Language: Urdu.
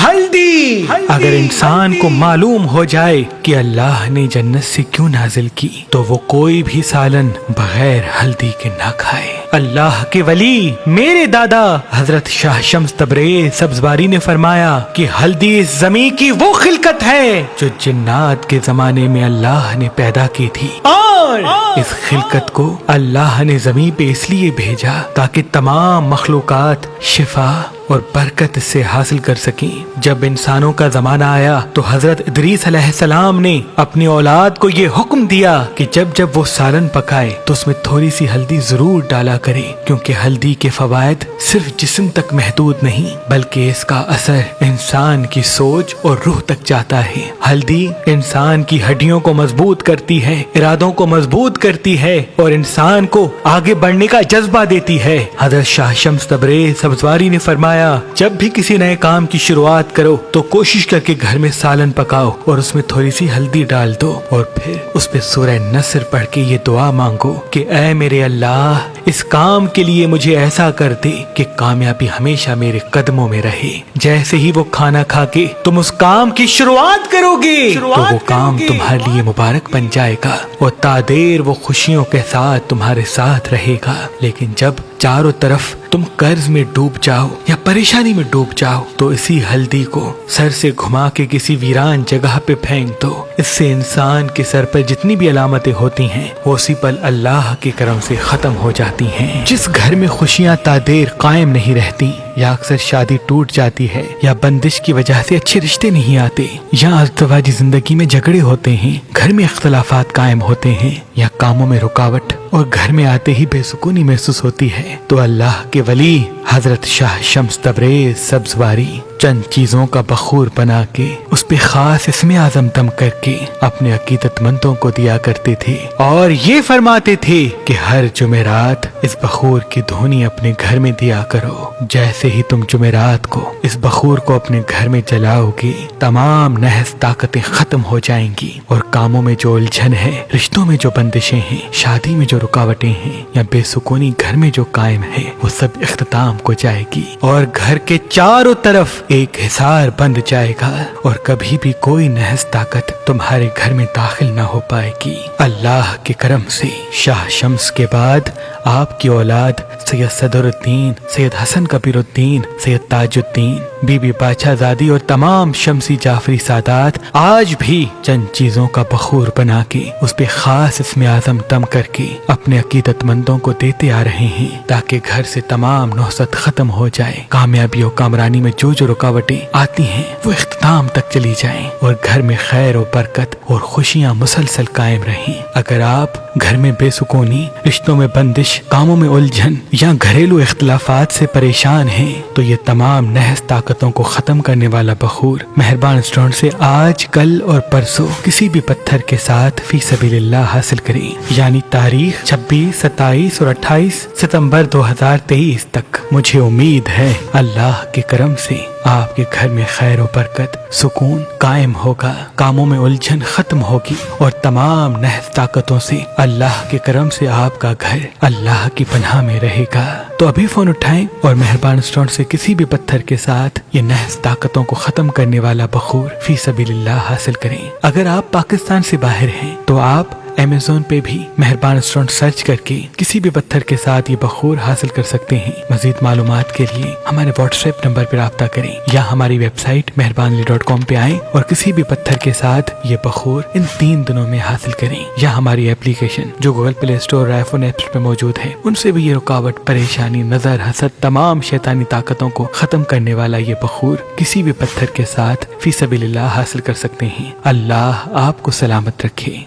ہلدی۔ اگر انسان کو معلوم ہو جائے کہ اللہ نے جنت سے کیوں نازل کی تو وہ کوئی بھی سالن بغیر ہلدی کے نہ کھائے۔ اللہ کے ولی میرے دادا حضرت شاہ شمس تبریز سبزواری نے فرمایا کہ ہلدی اس زمین کی وہ خلقت ہے جو جنات کے زمانے میں اللہ نے پیدا کی تھی، اور اس خلقت کو اللہ نے زمین پہ اس لیے بھیجا تاکہ تمام مخلوقات شفا اور برکت سے حاصل کر سکیں۔ جب انسانوں کا زمانہ آیا تو حضرت ادریس علیہ السلام نے اپنی اولاد کو یہ حکم دیا کہ جب جب وہ سالن پکائے تو اس میں تھوڑی سی ہلدی ضرور ڈالا کرے، کیونکہ ہلدی کے فوائد صرف جسم تک محدود نہیں بلکہ اس کا اثر انسان کی سوچ اور روح تک جاتا ہے۔ ہلدی انسان کی ہڈیوں کو مضبوط کرتی ہے، ارادوں کو مضبوط کرتی ہے اور انسان کو آگے بڑھنے کا جذبہ دیتی ہے۔ حضرت شاہ شمس تبریز سبزواری نے فرمایا جب بھی کسی نئے کام کی شروعات کرو تو کوشش کر کے گھر میں سالن پکاؤ اور اس میں تھوڑی سی ہلدی ڈال دو، اور پھر اس پہ سورہ نصر پڑھ کے یہ دعا مانگو کہ اے میرے اللہ اس کام کے لیے مجھے ایسا کر دے کہ کامیابی ہمیشہ میرے قدموں میں رہے۔ جیسے ہی وہ کھانا کھا کے تم اس کام کی شروعات کرو گے تو وہ کام تمہارے لیے مبارک بن جائے گا اور تادیر وہ خوشیوں کے ساتھ تمہارے ساتھ رہے گا۔ لیکن جب چاروں طرف تم قرض میں ڈوب جاؤ یا پریشانی میں ڈوب جاؤ تو اسی ہلدی کو سر سے گھما کے کسی ویران جگہ پہ پھینک دو۔ اس سے انسان کے سر پر جتنی بھی علامتیں ہوتی ہیں وہ اسی پل اللہ کے کرم سے ختم ہو جاتی ہیں۔ جس گھر میں خوشیاں تادیر قائم نہیں رہتی، یا اکثر شادی ٹوٹ جاتی ہے، یا بندش کی وجہ سے اچھے رشتے نہیں آتے، یا ازدواجی زندگی میں جھگڑے ہوتے ہیں، گھر میں اختلافات قائم ہوتے ہیں، یا کاموں میں رکاوٹ اور گھر میں آتے ہی بے سکونی محسوس ہوتی ہے، تو اللہ کے ولی حضرت شاہ شمس تبریز سبزواری چند چیزوں کا بخور بنا کے اس پہ خاص اسم اعظم دم کر کے اپنے عقیدت مندوں کو دیا کرتے تھے، اور یہ فرماتے تھے کہ ہر جمعرات اس بخور کی دھونی اپنے گھر میں دیا کرو۔ جیسے ہی تم جمعرات کو اس بخور کو اپنے گھر میں جلاؤ گے تمام نحس طاقتیں ختم ہو جائیں گی، اور کاموں میں جو الجھن ہے، رشتوں میں جو بندشیں ہیں، شادی میں جو رکاوٹیں ہیں، یا بے سکونی گھر میں جو قائم ہے، وہ سب اختتام کو جائے گی، اور گھر کے چاروں طرف ایک حصار بند جائے گا، اور کبھی بھی کوئی نحس طاقت تمہارے گھر میں داخل نہ ہو پائے گی۔ اللہ کے کرم سے شاہ شمس کے بعد آپ کی اولاد سید صدر الدین، سید حسن کبیر الدین، سید تاج الدین، بی بی باچا زادی اور تمام شمسی جعفری سادات آج بھی چند چیزوں کا بخور بنا کے اس پہ خاص اسم اعظم دم کر کے اپنے عقیدت مندوں کو دیتے آ رہے ہیں، تاکہ گھر سے تمام نحست ختم ہو جائے، کامیابی و کامرانی میں جو رکاوٹیں آتی ہیں وہ اختتام تک چلی جائیں، اور گھر میں خیر و برکت اور خوشیاں مسلسل قائم رہیں۔ اگر آپ گھر میں بے سکونی، رشتوں میں بندش، کاموں میں الجھن یا گھریلو اختلافات سے پریشان ہیں تو یہ تمام نحس طاقتوں کو ختم کرنے والا بخور مہربان اسٹور سے آج، کل اور پرسوں کسی بھی پتھر کے ساتھ فی سبیل اللہ حاصل کریں، یعنی تاریخ 26، 27 اور 28 ستمبر 2023 تک۔ مجھے امید ہے اللہ کے کرم سے آپ کے گھر میں خیر و برکت، سکون قائم ہوگا، کاموں میں الجھن ختم ہوگی، اور تمام نحس طاقتوں سے اللہ کے کرم سے آپ کا گھر اللہ کی پناہ میں رہے گا۔ تو ابھی فون اٹھائیں اور مہربان اسٹور سے کسی بھی پتھر کے ساتھ یہ نحس طاقتوں کو ختم کرنے والا بخور فی سبیل اللہ حاصل کریں۔ اگر آپ پاکستان سے باہر ہیں تو آپ امیزون پہ بھی مہربان اسٹور سرچ کر کے کسی بھی پتھر کے ساتھ یہ بخور حاصل کر سکتے ہیں۔ مزید معلومات کے لیے ہمارے واٹس ایپ نمبر پر رابطہ کریں، یا ہماری ویب سائٹ مہربانلی.com پہ آئیں اور کسی بھی پتھر کے ساتھ یہ بخور ان 3 دنوں میں حاصل کریں، یا ہماری اپلیکیشن جو گوگل پلے اسٹور اور آئی فون ایپس پہ موجود ہے ان سے بھی یہ رکاوٹ، پریشانی، نظر، حسد، تمام شیطانی طاقتوں کو ختم کرنے والا یہ بخور کسی بھی پتھر کے ساتھ فی سبیل اللہ حاصل کر سکتے ہیں۔ اللہ آپ کو سلامت رکھے۔